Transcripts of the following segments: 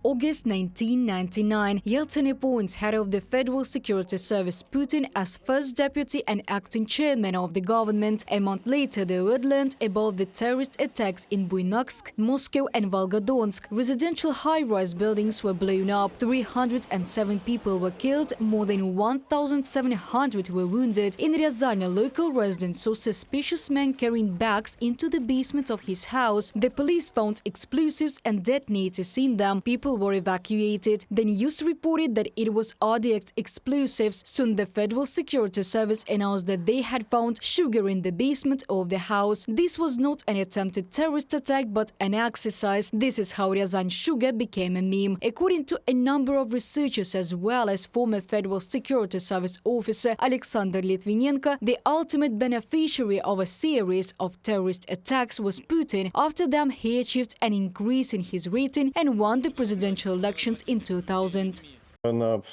August 1999, Yeltsin appoints head of the Federal Security Service Putin as first deputy and acting chairman of the government. A month later, the world learned about the terrorist attacks in Buynaksk, Moscow and Volgodonsk. Residential high-rise buildings were blown up, 307 people were killed, more than 1,700 were wounded. In Ryazan, a local resident saw suspicious men carrying bags into the basement of his house. The police found explosives and detonators in them. People were evacuated. The news reported that it was RDX explosives. Soon the Federal Security Service announced that they had found sugar in the basement of the house. This was not an attempted terrorist attack but an exercise. This is how Ryazan sugar became a meme. According to a number of researchers as well as former Federal Security Service officer Alexander Litvinenko, the ultimate beneficiary of a series of terrorist attacks was Putin. After them, he achieved an increase in his rating and won the presidential elections in 2000. Throughout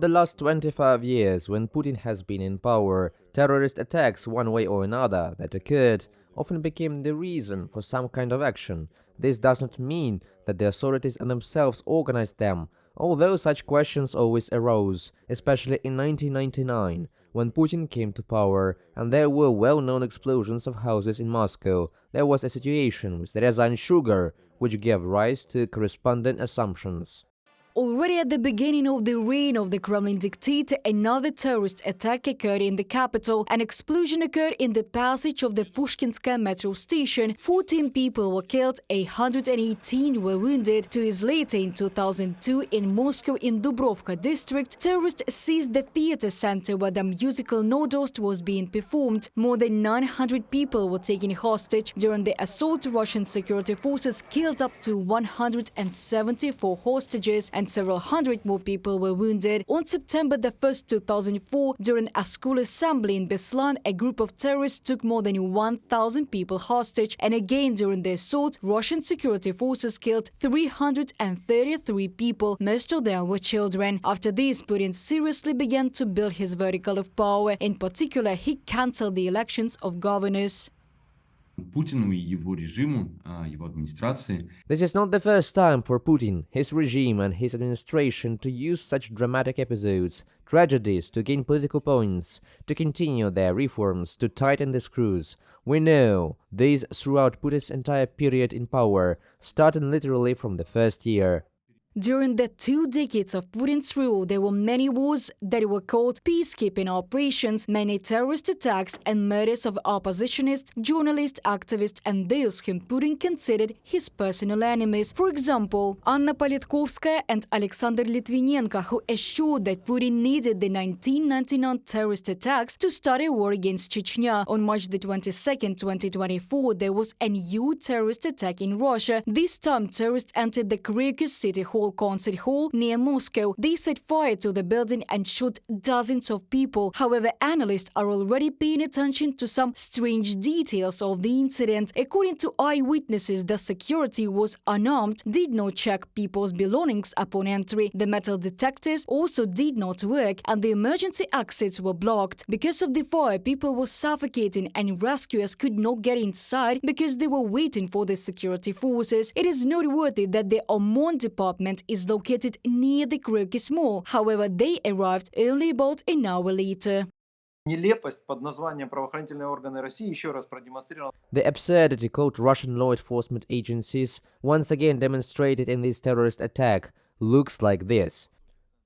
the last 25 years, when Putin has been in power, terrorist attacks, one way or another, that occurred often became the reason for some kind of action. This does not mean that the authorities themselves organized them, although such questions always arose, especially in 1999, when Putin came to power and there were well-known explosions of houses in Moscow. There was a situation with Ryazan sugar, which gave rise to corresponding assumptions. Already at the beginning of the reign of the Kremlin dictator, another terrorist attack occurred in the capital. An explosion occurred in the passage of the Pushkinskaya metro station. 14 people were killed, 118 were wounded. 2 years later, in 2002, in Moscow, in Dubrovka district, terrorists seized the theater center where the musical Nodost was being performed. More than 900 people were taken hostage. During the assault, Russian security forces killed up to 174 hostages and several hundred more people were wounded. On September 1st, 2004, during a school assembly in Beslan, a group of terrorists took more than 1,000 people hostage. And again, during the assault, Russian security forces killed 333 people. Most of them were children. After this, Putin seriously began to build his vertical of power. In particular, he cancelled the elections of governors. This is not the first time for Putin, his regime and his administration to use such dramatic episodes, tragedies to gain political points, to continue their reforms, to tighten the screws. We know this throughout Putin's entire period in power, starting literally from the first year. During the 2 decades of Putin's rule, there were many wars that were called peacekeeping operations, many terrorist attacks and murders of oppositionists, journalists, activists and those whom Putin considered his personal enemies. For example, Anna Politkovskaya and Alexander Litvinenko, who assured that Putin needed the 1999 terrorist attacks to start a war against Chechnya. On March 22nd, 2024, there was a new terrorist attack in Russia. This time, terrorists entered the Crocus City Hall concert hall near Moscow. They set fire to the building and shot dozens of people. However, analysts are already paying attention to some strange details of the incident. According to eyewitnesses, the security was unarmed, did not check people's belongings upon entry. The metal detectors also did not work and the emergency exits were blocked. Because of the fire, people were suffocating and rescuers could not get inside because they were waiting for the security forces. It is noteworthy that the Omon department is located near the Crocus Mall. However, they arrived only about an hour later. The absurdity called Russian law enforcement agencies, once again demonstrated in this terrorist attack, looks like this.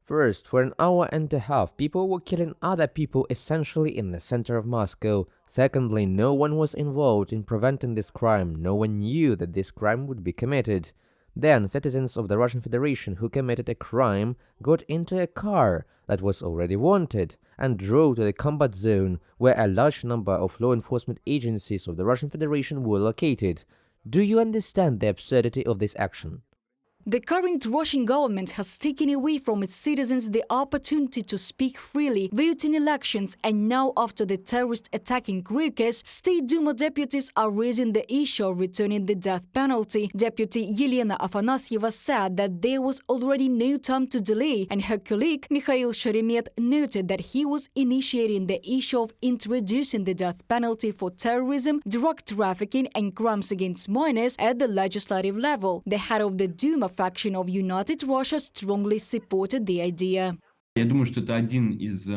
First, for an hour and a half, people were killing other people essentially in the center of Moscow. Secondly, no one was involved in preventing this crime. No one knew that this crime would be committed. Then, citizens of the Russian Federation who committed a crime got into a car that was already wanted and drove to the combat zone where a large number of law enforcement agencies of the Russian Federation were located. Do you understand the absurdity of this action? The current Russian government has taken away from its citizens the opportunity to speak freely, vote in elections, and now after the terrorist attack in Crocus, State Duma deputies are raising the issue of returning the death penalty. Deputy Yelena Afanasieva said that there was already no time to delay, and her colleague Mikhail Sheremet noted that he was initiating the issue of introducing the death penalty for terrorism, drug trafficking and crimes against minors at the legislative level. The head of the Duma faction of United Russia strongly supported the idea. Я думаю, что это один из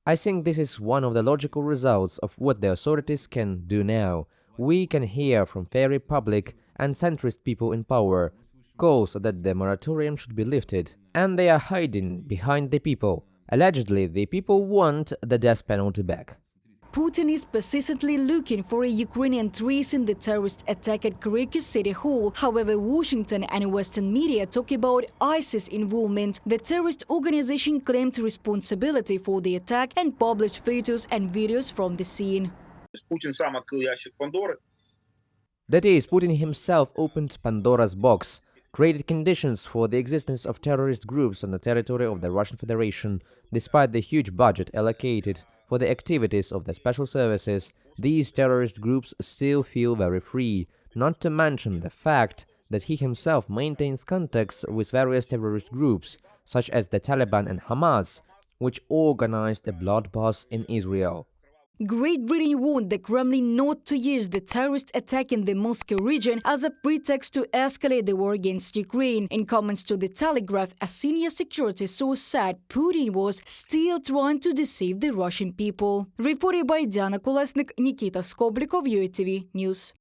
I think this is one of the logical results of what the authorities can do now. We can hear from very public and centrist people in power calls that the moratorium should be lifted, and they are hiding behind the people. Allegedly, the people want the death penalty back. Putin is persistently looking for a Ukrainian trace in the terrorist attack at Crocus City Hall. However, Washington and Western media talk about ISIS involvement. The terrorist organization claimed responsibility for the attack and published photos and videos from the scene. Putin сам открыл ящик Пандоры. That is, Putin himself opened Pandora's box, created conditions for the existence of terrorist groups on the territory of the Russian Federation. Despite the huge budget allocated for the activities of the special services, these terrorist groups still feel very free, not to mention the fact that he himself maintains contacts with various terrorist groups, such as the Taliban and Hamas, which organized a bloodbath in Israel. Great Britain warned the Kremlin not to use the terrorist attack in the Moscow region as a pretext to escalate the war against Ukraine. In comments to The Telegraph, a senior security source said Putin was still trying to deceive the Russian people. Reported by Diana Kolesnik, Nikita Skoblikov, UATV News.